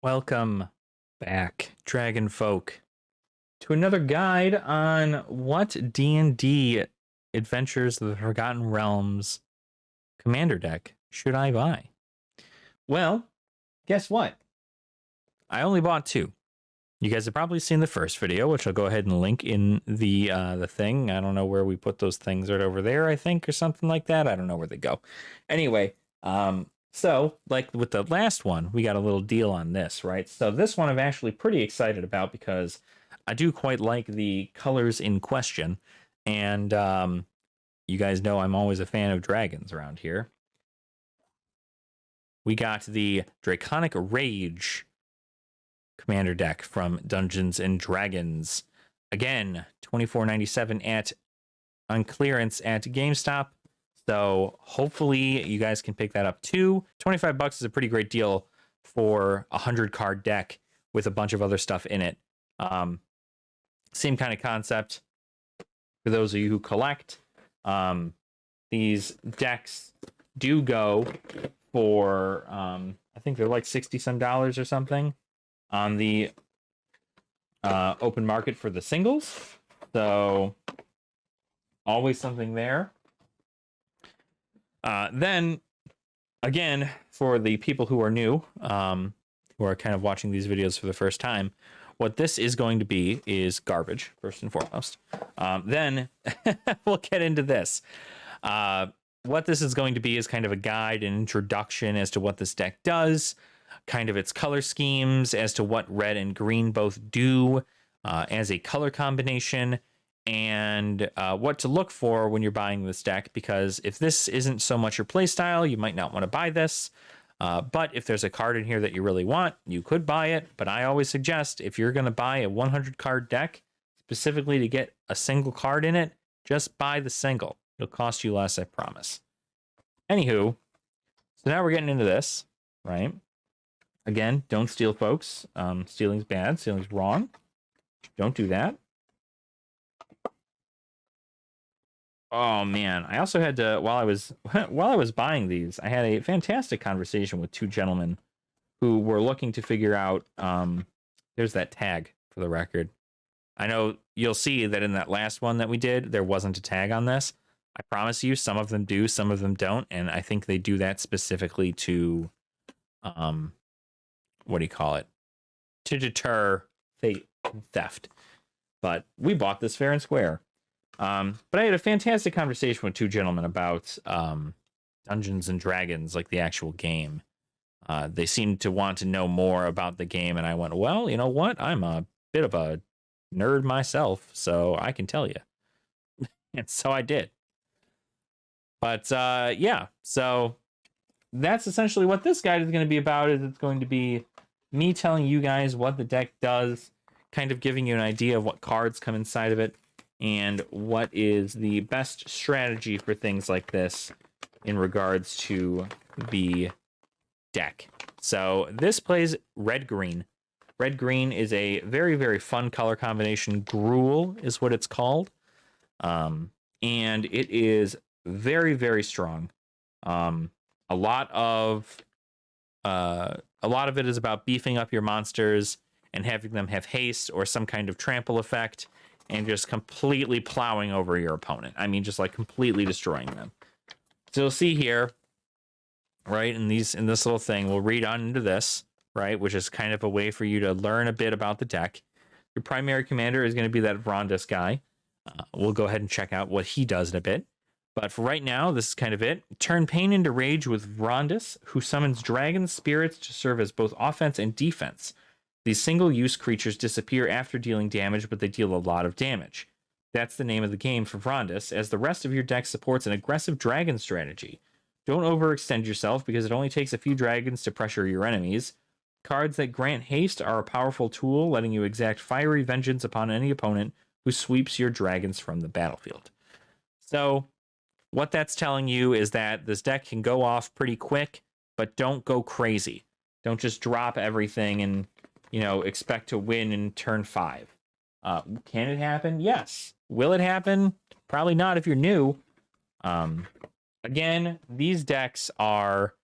Welcome back, Dragon Folk, to another guide on what D&D Adventures of the Forgotten Realms commander deck should I buy. Well, guess what? I only bought two. You guys have probably seen the first video, which I'll go ahead and link in the thing. I don't know where we put those things, right over there, I think, or something like that. I don't know where they go. Anyway, so like with the last one, we got a little deal on this, right? So this one I'm actually pretty excited about because I do quite like the colors in question. And you guys know I'm always a fan of dragons around here. We got the Draconic Rage commander deck from Dungeons and Dragons. Again, $24.97 at on clearance at GameStop. So hopefully you guys can pick that up too. $25 is a pretty great deal for a 100 card deck with a bunch of other stuff in it. Same kind of concept for those of you who collect. These decks do go for I think they're like $60 some or something on the open market for the singles. So always something there. Then, again, for the people who are new, who are kind of watching these videos for the first time, what this is going to be is garbage, first and foremost. Then, we'll get into this. What this is going to be is kind of a guide and introduction as to what this deck does, kind of its color schemes, as to what red and green both do as a color combination, and what to look for when you're buying this deck, because if this isn't so much your playstyle, you might not want to buy this. But if there's a card in here that you really want, you could buy it. But I always suggest if you're going to buy a 100 card deck, specifically to get a single card in it, just buy the single. It'll cost you less, I promise. Anywho, so now we're getting into this, right? Again, don't steal, folks. Stealing's bad. Stealing's wrong. Don't do that. Oh man, I also had to while I was buying these, I had a fantastic conversation with two gentlemen who were looking to figure out there's that tag for the record. I know you'll see that in that last one that we did, there wasn't a tag on this. I promise you, some of them do, some of them don't, and I think they do that specifically to what do you call it? To deter theft. But we bought this fair and square. But I had a fantastic conversation with two gentlemen about Dungeons and Dragons, like the actual game. They seemed to want to know more about the game, and I went, well, you know what? I'm a bit of a nerd myself, so I can tell you. And so I did. But yeah, so that's essentially what this guide is going to be about. Is it's going to be me telling you guys what the deck does, kind of giving you an idea of what cards come inside of it, and what is the best strategy for things like this in regards to the deck. So this plays red-green. Red-green is a very, very fun color combination. Gruul is what it's called. And it is very, very strong. A lot of it is about beefing up your monsters and having them have haste or some kind of trample effect, and just completely plowing over your opponent. I mean, just like completely destroying them. So you'll see here, right, in this little thing, we'll read on into this, right, which is kind of a way for you to learn a bit about the deck. Your primary commander is going to be that Vrondis guy. We'll go ahead and check out what he does in a bit. But for right now, this is kind of it. Turn pain into rage with Vrondis, who summons dragon spirits to serve as both offense and defense. These single-use creatures disappear after dealing damage, but they deal a lot of damage. That's the name of the game for Vrondis, as the rest of your deck supports an aggressive dragon strategy. Don't overextend yourself, because it only takes a few dragons to pressure your enemies. Cards that grant haste are a powerful tool, letting you exact fiery vengeance upon any opponent who sweeps your dragons from the battlefield. So what that's telling you is that this deck can go off pretty quick, but don't go crazy. Don't just drop everything and expect to win in turn 5. Can it happen? Yes. Will it happen? Probably not if you're new. Again, these decks are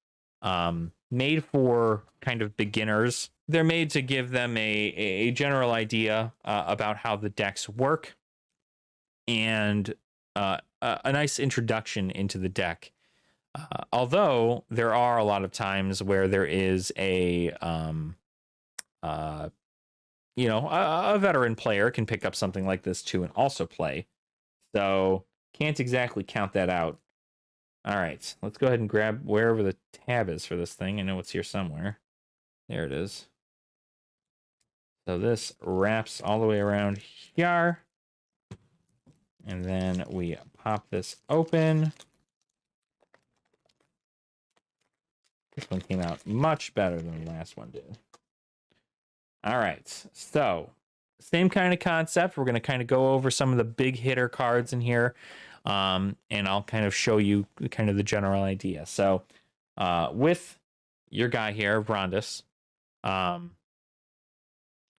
made for kind of beginners. They're made to give them a general idea about how the decks work and a nice introduction into the deck. Although there are a lot of times where there is a a veteran player can pick up something like this too and also play. So can't exactly count that out. All right, let's go ahead and grab wherever the tab is for this thing. I know it's here somewhere. There it is. So this wraps all the way around here. And then we pop this open. This one came out much better than the last one did. All right, so same kind of concept. We're going to kind of go over some of the big hitter cards in here, and I'll kind of show you kind of the general idea. So with your guy here, Vrondis,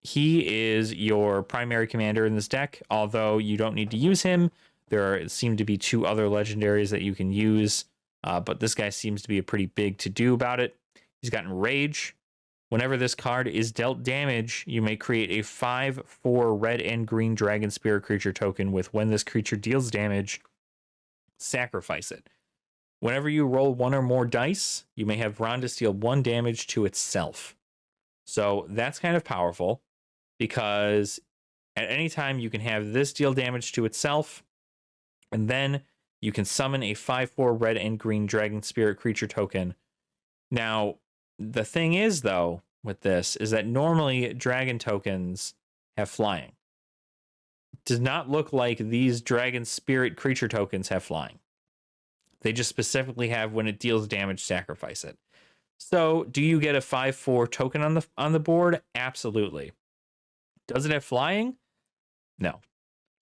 he is your primary commander in this deck, although you don't need to use him. There seem to be 2 other legendaries that you can use, but this guy seems to be a pretty big to-do about it. He's got Enrage. Whenever this card is dealt damage, you may create a 5/4 red and green dragon spirit creature token with when this creature deals damage, sacrifice it. Whenever you roll 1 or more dice, you may have Vrondis deal 1 damage to itself. So that's kind of powerful because at any time you can have this deal damage to itself, and then you can summon a 5/4 red and green dragon spirit creature token. Now, the thing is, though, with this, is that normally dragon tokens have flying. It does not look like these dragon spirit creature tokens have flying. They just specifically have when it deals damage, sacrifice it. So, do you get a 5/4 token on the board? Absolutely. Does it have flying? No.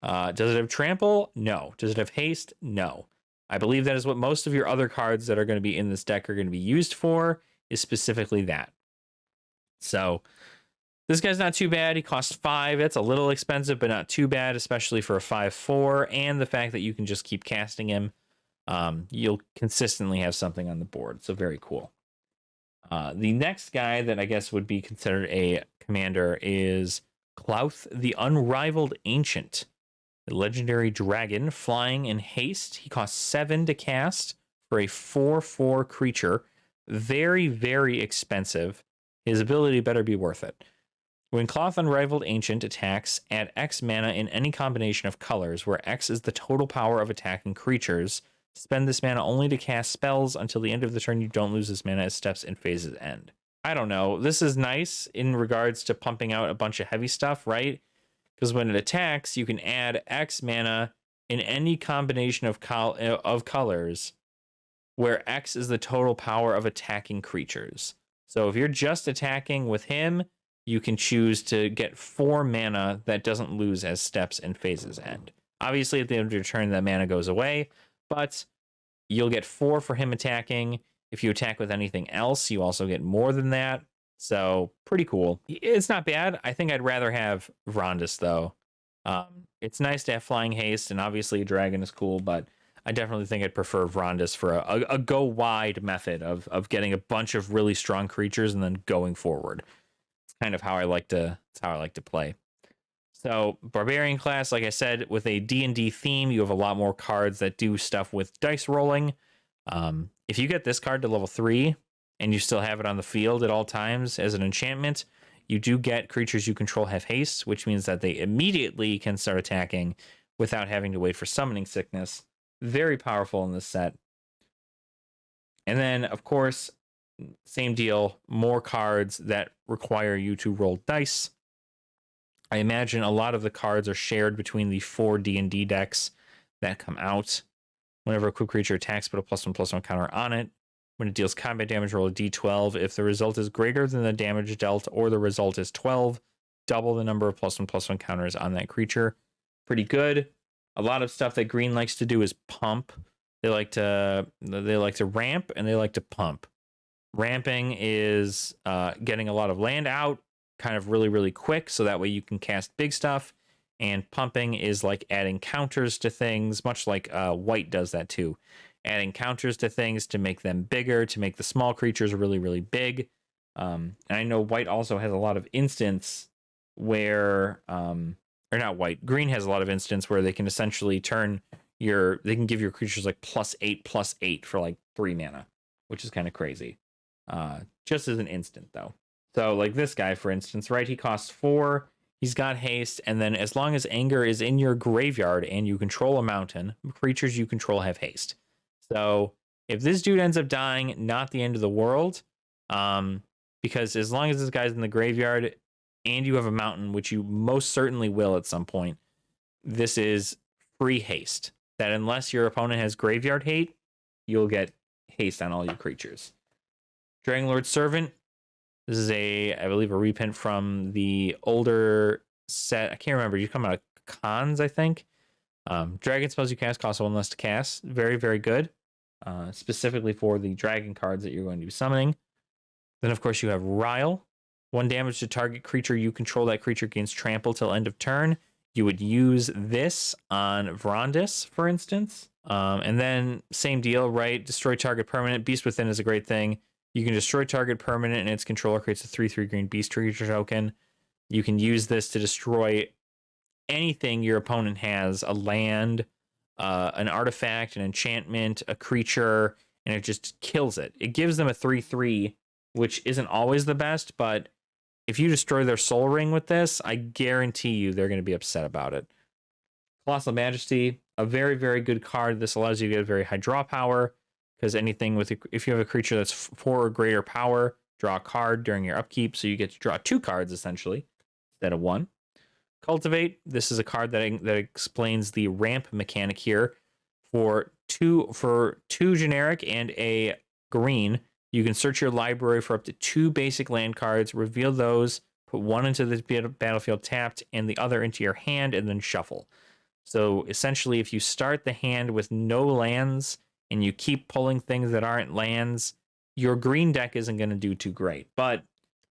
Does it have trample? No. Does it have haste? No. I believe that is what most of your other cards that are going to be in this deck are going to be used for, is specifically that. So this guy's not too bad. He costs 5. That's a little expensive, but not too bad, especially for a 5/4. And the fact that you can just keep casting him, you'll consistently have something on the board. So very cool. The next guy that I guess would be considered a commander is Klauth, the Unrivaled Ancient. A legendary dragon, flying in haste. He costs 7 to cast for a 4/4 creature. Very, very expensive. His ability better be worth it. When Klauth Unrivaled Ancient attacks, add X mana in any combination of colors, where X is the total power of attacking creatures. Spend this mana only to cast spells until the end of the turn. You don't lose this mana as steps and phases end. I don't know. This is nice in regards to pumping out a bunch of heavy stuff, right? Because when it attacks, you can add X mana in any combination of colors, where X is the total power of attacking creatures. So if you're just attacking with him, you can choose to get 4 mana that doesn't lose as steps and phases end. Obviously, at the end of your turn, that mana goes away, but you'll get 4 for him attacking. If you attack with anything else, you also get more than that. So pretty cool. It's not bad. I think I'd rather have Vrondis, though. It's nice to have flying haste, and obviously a dragon is cool, but I definitely think I'd prefer Vrondis for a go wide method of getting a bunch of really strong creatures and then going forward. It's kind of how I like to play. So barbarian class, like I said, with a D&D theme, you have a lot more cards that do stuff with dice rolling. If you get this card to level 3 and you still have it on the field at all times as an enchantment, you do get creatures you control have haste, which means that they immediately can start attacking without having to wait for summoning sickness. Very powerful in this set. And then, of course, same deal, more cards that require you to roll dice. I imagine a lot of the cards are shared between the 4 D&D decks that come out. Whenever a equipped creature attacks, put a +1/+1 counter on it. When it deals combat damage, roll a d12. If the result is greater than the damage dealt or the result is 12, double the number of +1/+1 counters on that creature. Pretty good. A lot of stuff that green likes to do is pump. They like to ramp and they like to pump. Ramping is getting a lot of land out kind of really, really quick, so that way you can cast big stuff. And pumping is like adding counters to things, much like white does that too. adding counters to things to make them bigger, to make the small creatures really, really big. And I know white also has a lot of instants where, or not white, green has a lot of instants where they can essentially turn they can give your creatures like +8/+8 for like 3 mana, which is kind of crazy. Just as an instant though. So like this guy, for instance, right? He costs 4. He's got haste, and then as long as anger is in your graveyard and you control a mountain, creatures you control have haste. So if this dude ends up dying, not the end of the world. Because as long as this guy's in the graveyard and you have a mountain, which you most certainly will at some point, this is free haste. That unless your opponent has graveyard hate, you'll get haste on all your creatures. Dragonlord Servant. This is I believe, a reprint from the older set. I can't remember. You come out of Cons, I think. Dragon spells you cast cost 1 less to cast. Very, very good. Specifically for the dragon cards that you're going to be summoning. Then, of course, you have Ryle. 1 damage to target creature you control. That creature gains trample till end of turn. You would use this on Vrondis, for instance. And then, same deal, right? Destroy target permanent. Beast Within is a great thing. You can destroy target permanent and its controller creates a 3/3 green beast creature token. You can use this to destroy anything your opponent has, a land, an artifact, an enchantment, a creature, and it just kills it. It gives them a 3/3, which isn't always the best, but if you destroy their soul ring with this, I guarantee you they're going to be upset about it. Colossal Majesty, a very, very good card. This allows you to get a very high draw power. Because anything if you have a creature that's 4 or greater power, draw a card during your upkeep. So you get to draw 2 cards essentially instead of 1. Cultivate. This is a card that explains the ramp mechanic here. For two generic and a green, you can search your library for up to 2 basic land cards, reveal those, put 1 into the battlefield tapped, and the other into your hand, and then shuffle. So essentially, if you start the hand with no lands and you keep pulling things that aren't lands, your green deck isn't going to do too great. But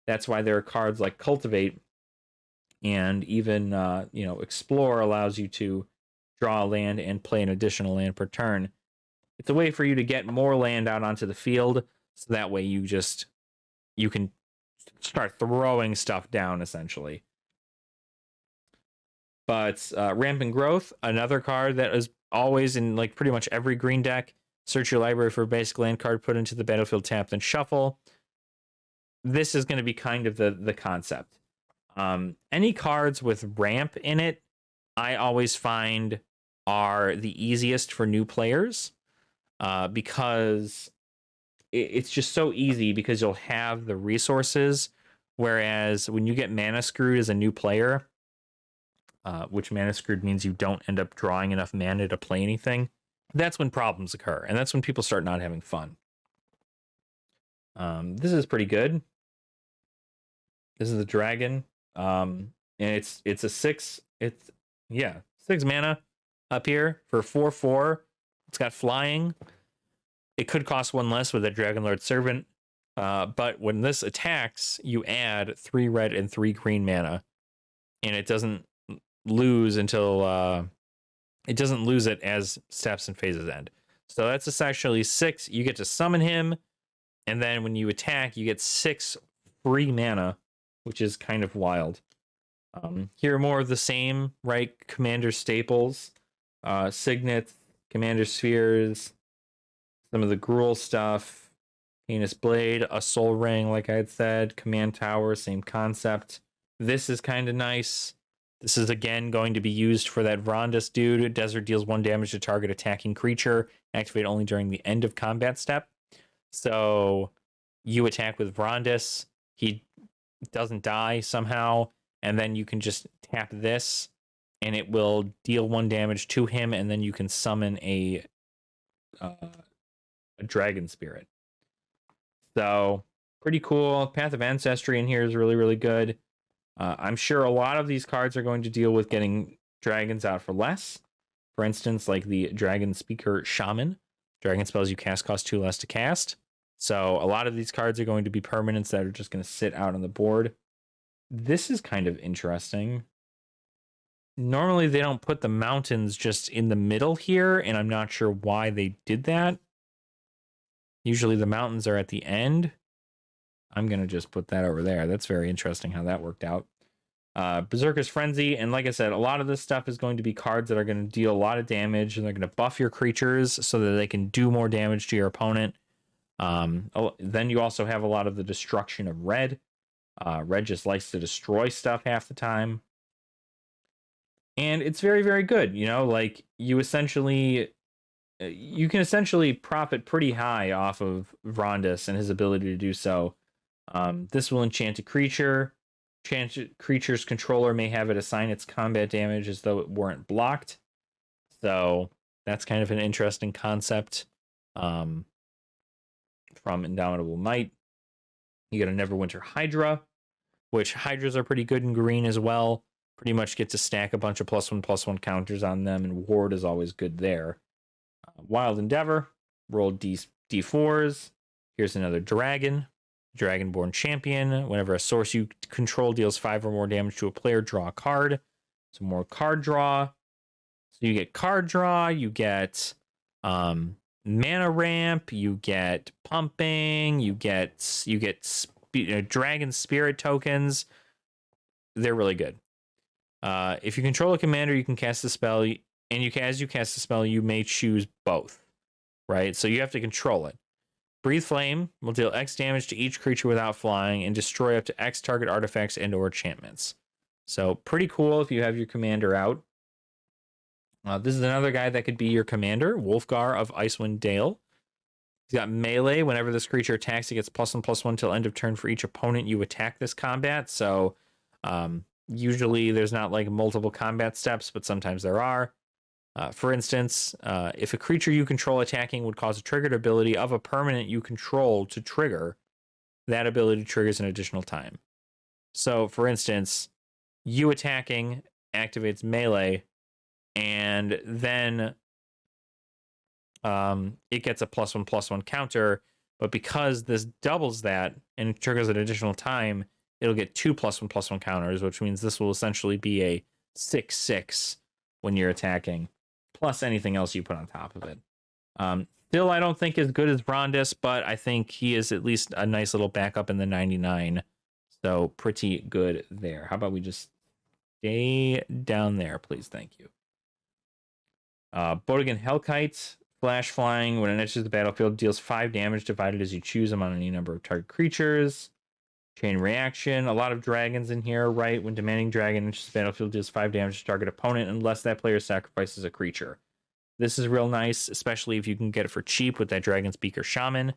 that's why there are cards like Cultivate, and even Explore allows you to draw a land and play an additional land per turn. It's a way for you to get more land out onto the field, so that way you can start throwing stuff down essentially. But Rampant Growth, another card that is always in like pretty much every green deck. Search your library for a basic land card, put into the battlefield tapped, and shuffle. This is going to be kind of the concept. Any cards with ramp in it, I always find are the easiest for new players, because it's just so easy because you'll have the resources. Whereas when you get mana screwed as a new player, which mana screwed means you don't end up drawing enough mana to play anything, that's when problems occur, and that's when people start not having fun. This is pretty good. This is the dragon, and it's a 6. It's 6 mana up here for 4/4. It's got flying. It could cost 1 less with a Dragonlord Servant, but when this attacks, you add 3 red and 3 green mana, and it doesn't lose until it doesn't lose it as steps and phases end. So that's essentially 6. You get to summon him, and then when you attack, you get 6 free mana, which is kind of wild. Here are more of the same, right? Commander staples, Signets, Commander Spheres, some of the Gruul stuff, Heinous Blade, a Soul Ring, like I had said, Command Tower, same concept. This is kind of nice. This is again going to be used for that Vrondis dude. Desert deals 1 damage to target attacking creature. Activate only during the end of combat step. So you attack with Vrondis. He doesn't die somehow. And then you can just tap this. And it will deal 1 damage to him. And then you can summon a Dragon Spirit. So pretty cool. Path of Ancestry in here is really, really good. I'm sure a lot of these cards are going to deal with getting dragons out for less. For instance, like the Dragon Speaker Shaman. Dragon spells you cast cost 2 less to cast. So a lot of these cards are going to be permanents that are just going to sit out on the board. This is kind of interesting. Normally they don't put the mountains just in the middle here, and I'm not sure why they did that. Usually the mountains are at the end. I'm going to just put that over there. That's very interesting how that worked out. Berserker's Frenzy, and like I said, a lot of this stuff is going to be cards that are going to deal a lot of damage, and they're going to buff your creatures so that they can do more damage to your opponent. Then you also have a lot of the destruction of red. Red just likes to destroy stuff half the time. And it's very, very good. You know, like you can essentially profit pretty high off of Vrondis and his ability to do so. This will enchant a creature. Creature's controller may have it assign its combat damage as though it weren't blocked. So that's kind of an interesting concept from Indomitable Might. You get a Neverwinter Hydra, which Hydras are pretty good in green as well. Pretty much get to stack a bunch of +1/+1 counters on them, and Ward is always good there. Wild Endeavor, roll D4s. Here's another Dragon. Dragonborn Champion. Whenever a source you control deals 5 or more damage to a player, draw a card. So more card draw. So you get card draw, you get mana ramp, you get pumping, you get dragon spirit tokens. They're really good. If you control a commander, you can cast a spell, and as you cast a spell, you may choose both, right? So you have to control it. Breathe Flame will deal X damage to each creature without flying and destroy up to X target artifacts and or enchantments. So pretty cool if you have your commander out. This is another guy that could be your commander, Wolfgar of Icewind Dale. He's got melee. Whenever this creature attacks, it gets +1/+1 till end of turn for each opponent you attack this combat. So usually there's not like multiple combat steps, but sometimes there are. For instance, if a creature you control attacking would cause a triggered ability of a permanent you control to trigger, that ability triggers an additional time. So, for instance, you attacking activates melee, and then it gets a +1/+1 counter, but because this doubles that and triggers an additional time, it'll get 2 +1/+1 counters, which means this will essentially be a 6/6 when you're attacking, plus anything else you put on top of it. Still, I don't think as good as Vrondis, but I think he is at least a nice little backup in the 99. So pretty good there. How about we just stay down there, please? Thank you. Bodegan Hellkite, flash flying. When it enters the battlefield, deals 5 damage divided as you choose them on any number of target creatures. Chain reaction. A lot of dragons in here, right? When demanding dragon enters the battlefield, deals 5 damage to target opponent unless that player sacrifices a creature. This is real nice, especially if you can get it for cheap with that Dragon Speaker Shaman.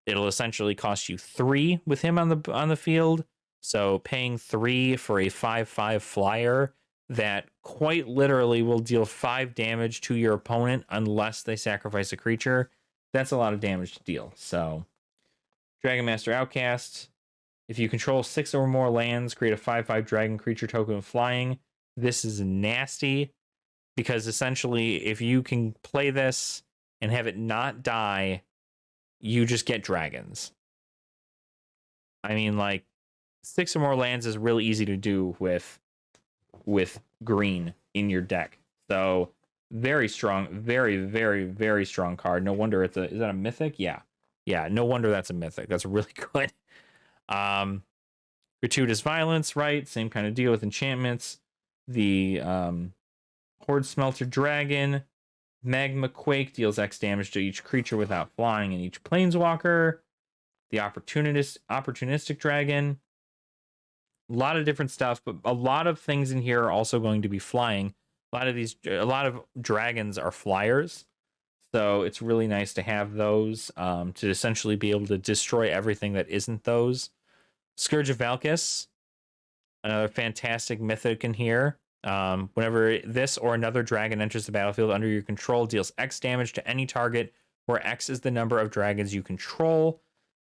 It'll essentially cost you 3 with him on the field. So paying 3 for a 5/5 flyer that quite literally will deal 5 damage to your opponent unless they sacrifice a creature. That's a lot of damage to deal. So Dragon Master Outcast. If you control 6 or more lands, create a 5/5 dragon creature token with flying. This is nasty because essentially if you can play this and have it not die, you just get dragons. I mean, like 6 or more lands is really easy to do with green in your deck. So very strong, very, very, very strong card. No wonder is that a mythic? Yeah. No wonder that's a mythic. That's really good. Gratuitous Violence, right? Same kind of deal with enchantments. The Horde Smelter Dragon, Magma Quake deals X damage to each creature without flying and each planeswalker. The Opportunistic Dragon. A lot of different stuff, but a lot of things in here are also going to be flying. A lot of dragons are flyers. So it's really nice to have those to essentially be able to destroy everything that isn't those. Scourge of Valkis, another fantastic mythic in here. Whenever this or another dragon enters the battlefield under your control, deals X damage to any target where X is the number of dragons you control.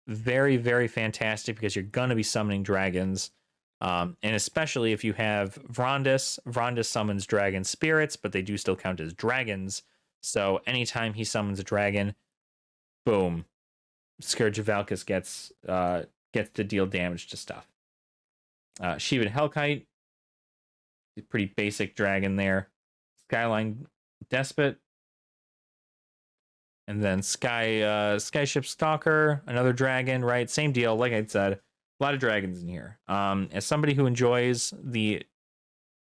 Very, very fantastic because you're going to be summoning dragons. And especially if you have Vrondis. Vrondis summons dragon spirits, but they do still count as dragons. So anytime he summons a dragon, boom, Scourge of Valkis gets to deal damage to stuff. Shivan Hellkite Pretty basic dragon there. Skyline Despot. And then Skyship Stalker, another dragon, right? Same deal. Like I said, a lot of dragons in here. As somebody who enjoys the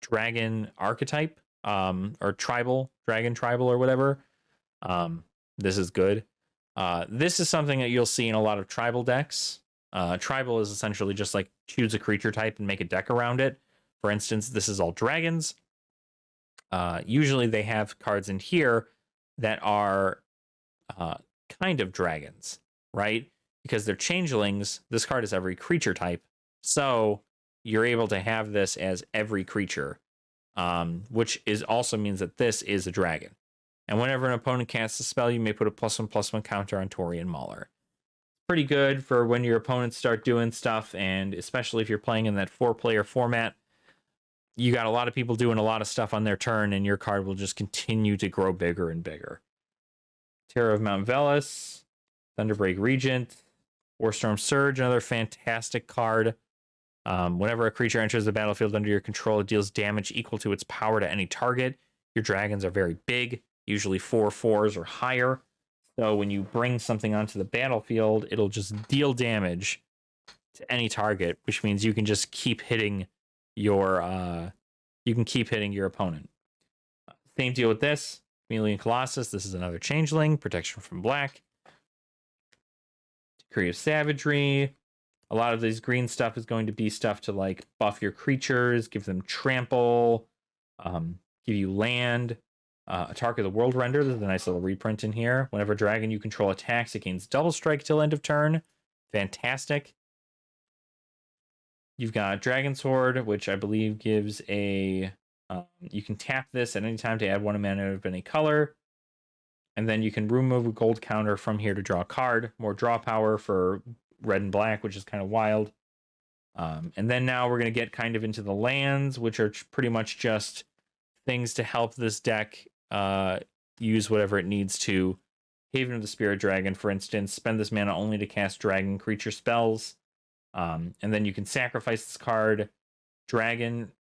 dragon archetype, or dragon tribal or whatever, this is good. This is something that you'll see in a lot of tribal decks. Tribal is essentially just like choose a creature type and make a deck around it. For instance, this is all dragons. Usually they have cards in here that are kind of dragons, right? Because they're changelings. This card is every creature type. So you're able to have this as every creature, which also means that this is a dragon. And whenever an opponent casts a spell, you may put a +1/+1 counter on Torian Mauler. Pretty good for when your opponents start doing stuff, and especially if you're playing in that 4-player format, you got a lot of people doing a lot of stuff on their turn, and your card will just continue to grow bigger and bigger. Terror of Mount Velis, Thunderbreak Regent, Warstorm Surge, another fantastic card. Whenever a creature enters the battlefield under your control, it deals damage equal to its power to any target. Your dragons are very big, usually 4/4s or higher. So when you bring something onto the battlefield, it'll just deal damage to any target, which means you can just keep hitting your opponent. Same deal with this. Chameleon Colossus. This is another changeling. Protection from black. Decree of Savagery. A lot of these green stuff is going to be stuff to like buff your creatures, give them trample, give you land. Atark of the World Render. There's a nice little reprint in here. Whenever a dragon you control attacks, it gains double strike till end of turn. Fantastic. You've got Dragon Sword, which I believe gives a... you can tap this at any time to add 1 mana of any color. And then you can remove a gold counter from here to draw a card. More draw power for red and black, which is kind of wild. And then now we're going to get kind of into the lands, which are pretty much just things to help this deck use whatever it needs to. Haven of the Spirit Dragon, for instance, spend this mana only to cast dragon creature spells. And then you can sacrifice this card, dragon,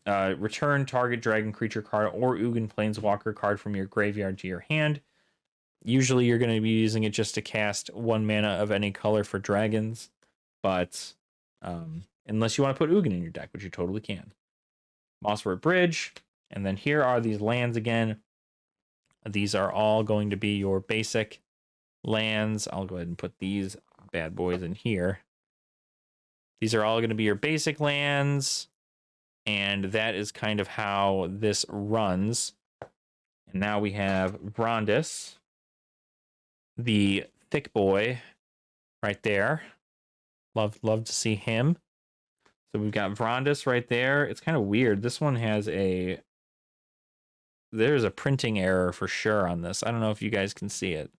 return target dragon creature card or Ugin Planeswalker card from your graveyard to your hand. Usually you're going to be using it just to cast 1 mana of any color for dragons, but unless you want to put Ugin in your deck, which you totally can. Mosswort Bridge, and then here are these lands again. These are all going to be your basic lands. I'll go ahead and put these bad boys in here. These are all going to be your basic lands, and that is kind of how this runs. And now we have Brondis, the thick boy right there. Love to see him. So we've got Vrondis right there. It's kind of weird. This one has there's a printing error for sure on this. I don't know if you guys can see it.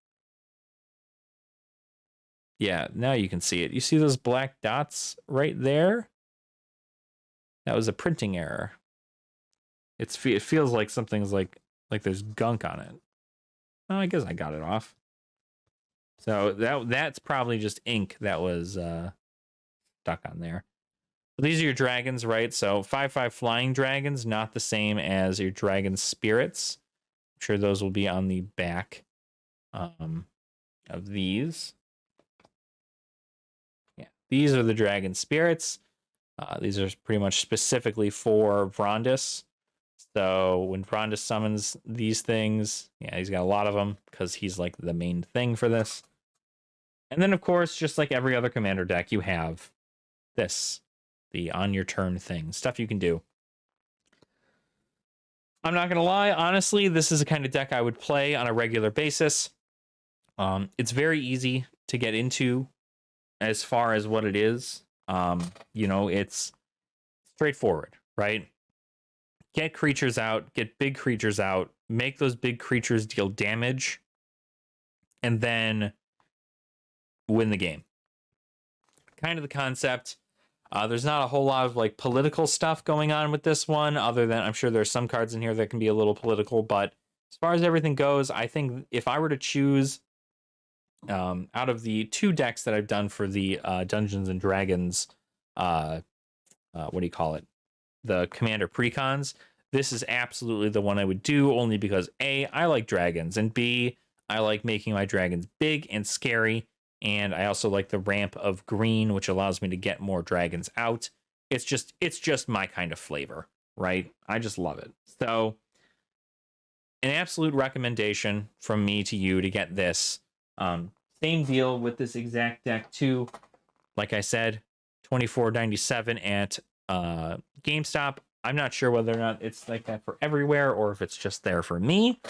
Yeah, now you can see it. You see those black dots right there? That was a printing error. It feels like something's like there's gunk on it. Oh, I guess I got it off. So that's probably just ink that was stuck on there. These are your dragons, right? So 5/5 flying dragons, not the same as your dragon spirits. I'm sure those will be on the back of these. Yeah, these are the dragon spirits. These are pretty much specifically for Vrondis. So when Vrondis summons these things, yeah, he's got a lot of them because he's like the main thing for this. And then, of course, just like every other commander deck, you have this, the on your turn thing, stuff you can do. I'm not going to lie, honestly, this is the kind of deck I would play on a regular basis. It's very easy to get into as far as what it is. You know, it's straightforward, right? Get creatures out, get big creatures out, make those big creatures deal damage, and then win the game. Kind of the concept. There's not a whole lot of like political stuff going on with this one, other than I'm sure there's some cards in here that can be a little political, but as far as everything goes, I think if I were to choose out of the 2 decks that I've done for the Dungeons and Dragons, what do you call it? the Commander Precons, this is absolutely the one I would do, only because A, I like dragons, and B, I like making my dragons big and scary, and I also like the ramp of green, which allows me to get more dragons out. It's just my kind of flavor, right? I just love it. So an absolute recommendation from me to you to get this. Same deal with this exact deck too. Like I said, $24.97 at GameStop. I'm not sure whether or not it's like that for everywhere or if it's just there for me,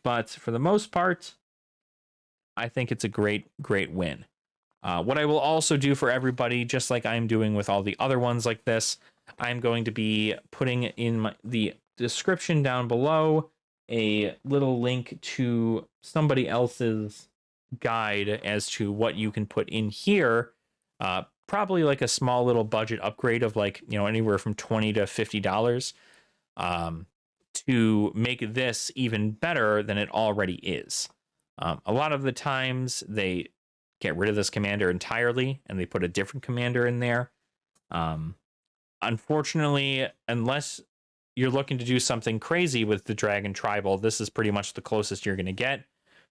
but for the most part, I think it's a great win. What I will also do for everybody, just like I'm doing with all the other ones like this, I'm going to be putting in the description down below a little link to somebody else's guide as to what you can put in here. Probably like a small little budget upgrade of like, anywhere from $20 to $50 to make this even better than it already is. A lot of the times they get rid of this commander entirely and they put a different commander in there. Unfortunately, unless you're looking to do something crazy with the Dragon Tribal, this is pretty much the closest you're going to get.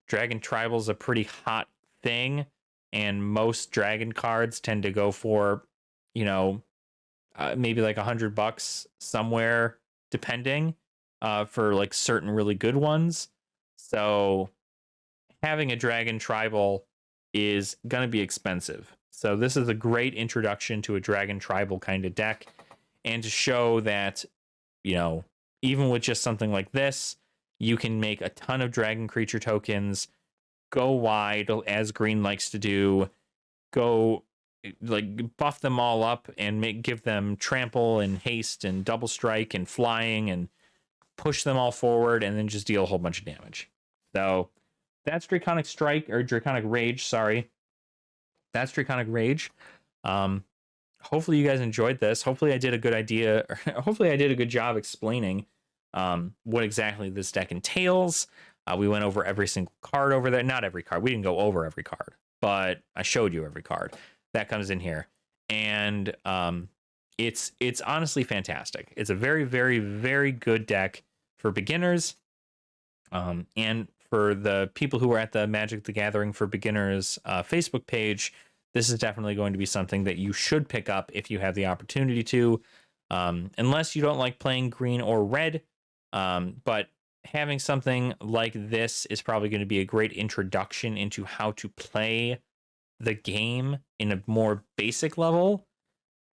Dragon Tribal is a pretty hot thing, and most Dragon cards tend to go for, maybe like $100 somewhere, depending, for like certain really good ones. So having a Dragon Tribal is going to be expensive. So this is a great introduction to a Dragon Tribal kind of deck, and to show that, even with just something like this, you can make a ton of dragon creature tokens, go wide as green likes to do, go like buff them all up and give them trample and haste and double strike and flying and push them all forward and then just deal a whole bunch of damage. So that's Draconic Strike, or Draconic Rage, sorry. That's Draconic Rage. Hopefully you guys enjoyed this. Hopefully I did a good idea, or hopefully I did a good job explaining what exactly this deck entails. We went over every single card over there. Not every card. We didn't go over every card, but I showed you every card that comes in here. And it's honestly fantastic. It's a very, very, very good deck for beginners. And for the people who are at the Magic the Gathering for Beginners Facebook page, this is definitely going to be something that you should pick up if you have the opportunity to, unless you don't like playing green or red. But having something like this is probably going to be a great introduction into how to play the game in a more basic level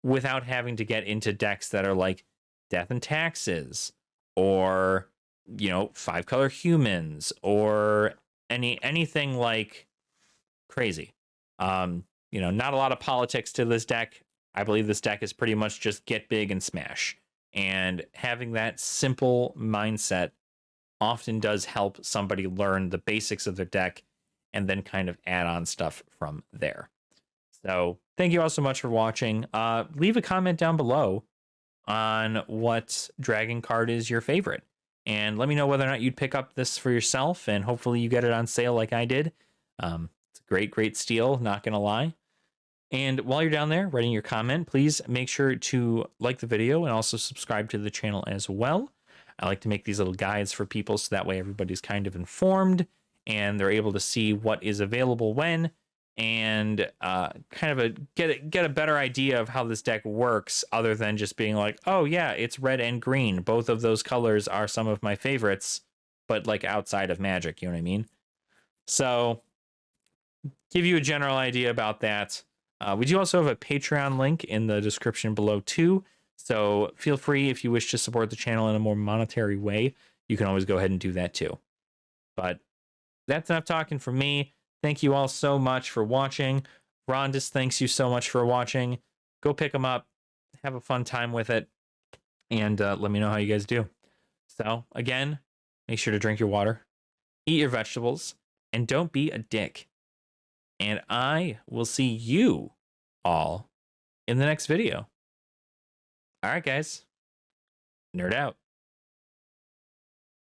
without having to get into decks that are like Death and Taxes or 5-color humans or anything like crazy. Not a lot of politics to this deck. I believe this deck is pretty much just get big and smash. And having that simple mindset often does help somebody learn the basics of their deck and then kind of add on stuff from there. So thank you all so much for watching. Leave a comment down below on what dragon card is your favorite. And let me know whether or not you'd pick up this for yourself, and hopefully you get it on sale like I did. It's a great steal, not gonna lie. And while you're down there writing your comment, please make sure to like the video and also subscribe to the channel as well. I like to make these little guides for people so that way everybody's kind of informed and they're able to see what is available when, and kind of get a better idea of how this deck works, other than just being like, oh yeah, it's red and green. Both of those colors are some of my favorites, but like outside of Magic, you know what I mean? So give you a general idea about that. We do also have a Patreon link in the description below too. So feel free, if you wish to support the channel in a more monetary way, you can always go ahead and do that too. But that's enough talking from me. Thank you all so much for watching. Rondis, thanks you so much for watching. Go pick them up. Have a fun time with it. And let me know how you guys do. So again, make sure to drink your water, eat your vegetables, and don't be a dick. And I will see you all in the next video. All right, guys. Nerd out.